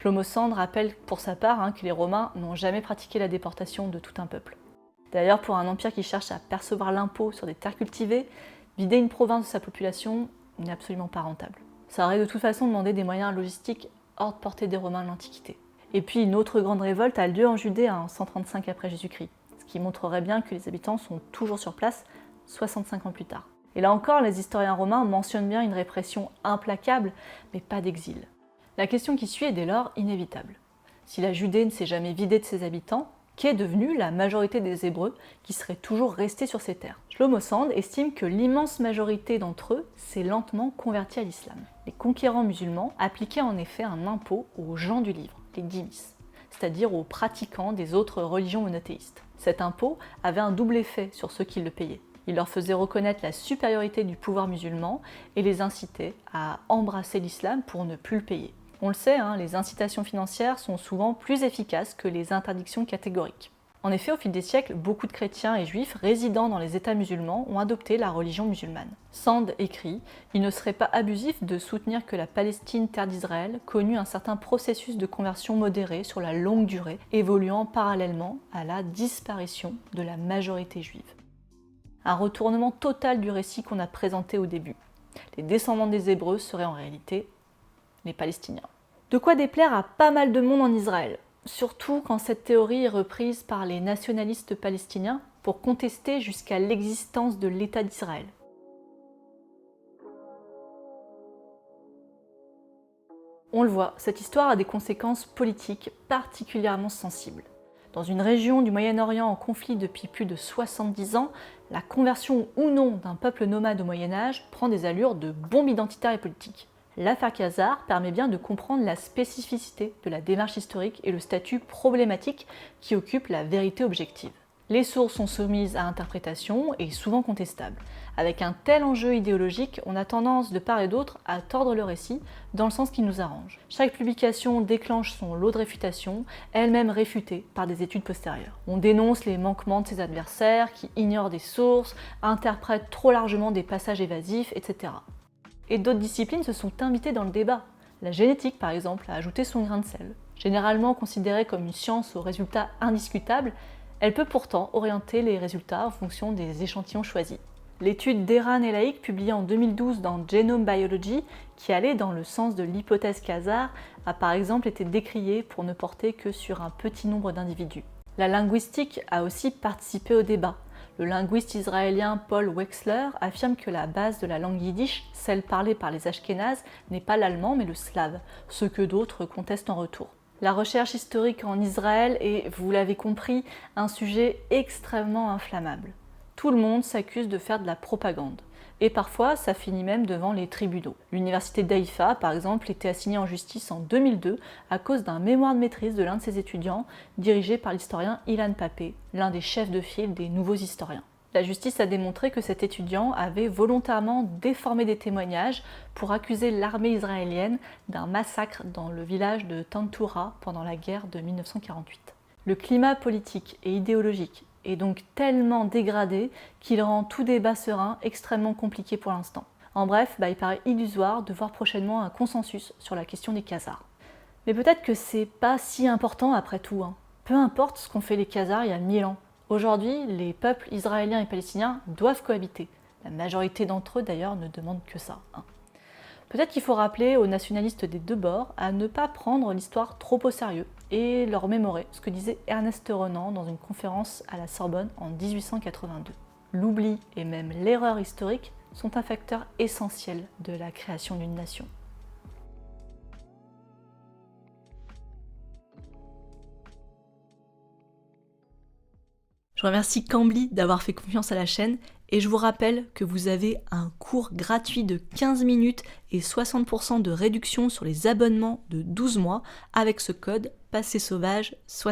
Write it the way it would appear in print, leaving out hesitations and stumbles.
Shlomo Sand rappelle pour sa part que les Romains n'ont jamais pratiqué la déportation de tout un peuple. D'ailleurs, pour un empire qui cherche à percevoir l'impôt sur des terres cultivées, vider une province de sa population n'est absolument pas rentable. Ça aurait de toute façon demandé des moyens logistiques hors de portée des Romains de l'Antiquité. Et puis une autre grande révolte a lieu en Judée en 135 après Jésus-Christ, ce qui montrerait bien que les habitants sont toujours sur place 65 ans plus tard. Et là encore, les historiens romains mentionnent bien une répression implacable, mais pas d'exil. La question qui suit est dès lors inévitable. Si la Judée ne s'est jamais vidée de ses habitants, qu'est devenue la majorité des Hébreux qui seraient toujours restés sur ces terres? Shlomo Sand estime que l'immense majorité d'entre eux s'est lentement convertie à l'islam. Les conquérants musulmans appliquaient en effet un impôt aux gens du livre, les dhimmis, c'est-à-dire aux pratiquants des autres religions monothéistes. Cet impôt avait un double effet sur ceux qui le payaient. Il leur faisait reconnaître la supériorité du pouvoir musulman et les incitait à embrasser l'islam pour ne plus le payer. On le sait, les incitations financières sont souvent plus efficaces que les interdictions catégoriques. En effet, au fil des siècles, beaucoup de chrétiens et juifs résidant dans les États musulmans ont adopté la religion musulmane. Sand écrit « Il ne serait pas abusif de soutenir que la Palestine, terre d'Israël, connut un certain processus de conversion modéré sur la longue durée, évoluant parallèlement à la disparition de la majorité juive. » Un retournement total du récit qu'on a présenté au début. Les descendants des Hébreux seraient en réalité les Palestiniens. De quoi déplaire à pas mal de monde en Israël, surtout quand cette théorie est reprise par les nationalistes palestiniens pour contester jusqu'à l'existence de l'État d'Israël. On le voit, cette histoire a des conséquences politiques particulièrement sensibles. Dans une région du Moyen-Orient en conflit depuis plus de 70 ans, la conversion ou non d'un peuple nomade au Moyen-Âge prend des allures de bombe identitaire et politique. L'affaire Khazar permet bien de comprendre la spécificité de la démarche historique et le statut problématique qui occupe la vérité objective. Les sources sont soumises à interprétation et souvent contestables. Avec un tel enjeu idéologique, on a tendance de part et d'autre à tordre le récit dans le sens qui nous arrange. Chaque publication déclenche son lot de réfutation, elle-même réfutée par des études postérieures. On dénonce les manquements de ses adversaires qui ignorent des sources, interprètent trop largement des passages évasifs, etc. Et d'autres disciplines se sont invitées dans le débat. La génétique, par exemple, a ajouté son grain de sel. Généralement considérée comme une science aux résultats indiscutables, elle peut pourtant orienter les résultats en fonction des échantillons choisis. L'étude d'Eran et Laïc, publiée en 2012 dans Genome Biology, qui allait dans le sens de l'hypothèse Khazar, a par exemple été décriée pour ne porter que sur un petit nombre d'individus. La linguistique a aussi participé au débat. Le linguiste israélien Paul Wexler affirme que la base de la langue yiddish, celle parlée par les Ashkénazes, n'est pas l'allemand mais le slave, ce que d'autres contestent en retour. La recherche historique en Israël est, vous l'avez compris, un sujet extrêmement inflammable. Tout le monde s'accuse de faire de la propagande. Et parfois, ça finit même devant les tribunaux. L'université d'Haïfa, par exemple, était assignée en justice en 2002 à cause d'un mémoire de maîtrise de l'un de ses étudiants, dirigé par l'historien Ilan Pappé, l'un des chefs de file des nouveaux historiens. La justice a démontré que cet étudiant avait volontairement déformé des témoignages pour accuser l'armée israélienne d'un massacre dans le village de Tantoura pendant la guerre de 1948. Le climat politique et idéologique est donc tellement dégradé qu'il rend tout débat serein extrêmement compliqué pour l'instant. En bref, il paraît illusoire de voir prochainement un consensus sur la question des Khazars. Mais peut-être que c'est pas si important après tout. Peu importe ce qu'ont fait les Khazars il y a 1000 ans. Aujourd'hui, les peuples israéliens et palestiniens doivent cohabiter. La majorité d'entre eux d'ailleurs ne demandent que ça. Peut-être qu'il faut rappeler aux nationalistes des deux bords à ne pas prendre l'histoire trop au sérieux et leur mémorer ce que disait Ernest Renan dans une conférence à la Sorbonne en 1882. L'oubli et même l'erreur historique sont un facteur essentiel de la création d'une nation. Je remercie Cambly d'avoir fait confiance à la chaîne et je vous rappelle que vous avez un cours gratuit de 15 minutes et 60% de réduction sur les abonnements de 12 mois avec ce code PASSERSAUVAGE60.